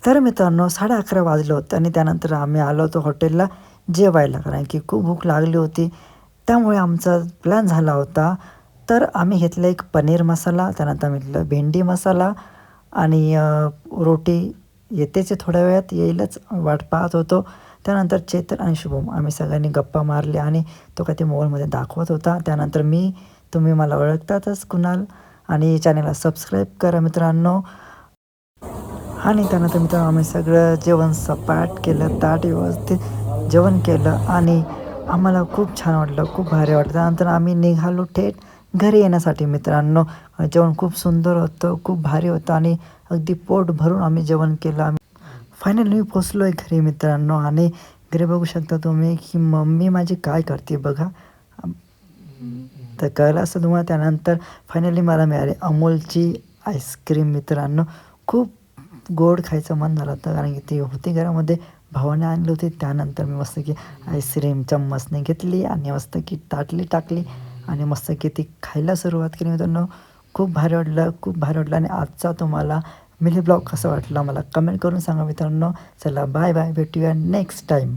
तर मित्रांनो 11:30 वाजले होते आणि त्यानंतर आम्ही आलो होतो हॉटेलला जेवायला, कारण की खूप भूक लागली होती. त्यामुळे आमचा प्लॅन झाला होता. तर आम्ही घेतलं एक पनीर मसाला, त्यानंतर आम्ही घेतलं भेंडी मसाला आणि रोटी येतेच आहे, थोड्या वेळात येईलच वाट पाहत होतो. त्यानंतर चेतन आणि शुभम आम्ही सगळ्यांनी गप्पा मारल्या आणि तो काही ते मोबाईलमध्ये दाखवत होता. त्यानंतर तुम्ही मला ओळखतातच कुणाल, आणि चॅनलला सबस्क्राईब करा मित्रांनो. आणि त्यानंतर मित्रांनो आम्ही सगळं जेवण सपाट केलं, ताट व्यवस्थित जेवण केलं आणि आम्हाला खूप छान वाटलं, खूप भारी वाटलं. त्यानंतर आम्ही निघालो थेट घरी येण्यासाठी मित्रांनो. जेवण खूप सुंदर होतं, खूप भारी होतं आणि अगदी पोट भरून आम्ही जेवण केलं. फायनली मी पोचलो आहे घरी मित्रांनो आणि घरी बघू शकता तुम्ही की मम्मी माझी काय करते बघा. तर कळलं असं तुम्हाला. त्यानंतर फायनली मला मिळाली अमूलची आईस्क्रीम मित्रांनो. खूप गोड खायचं मन झालं होतं, कारण की ती होती घरामध्ये, भावाने आणली होती. त्यानंतर मी मस्त की आईस्क्रीम चम्मचने घेतली आणि मस्त की ताटली टाकली आणि मस्त की ती खायला सुरुवात केली मित्रांनो. खूप भारी वाटलं, खूप भारी वाटलं. आणि आजचा तुम्हाला मिनी ब्लॉग कसा वाटला मला कमेंट करून सांगा मित्रांनो. चला बाय बाय, भेटूया नेक्स्ट टाईम.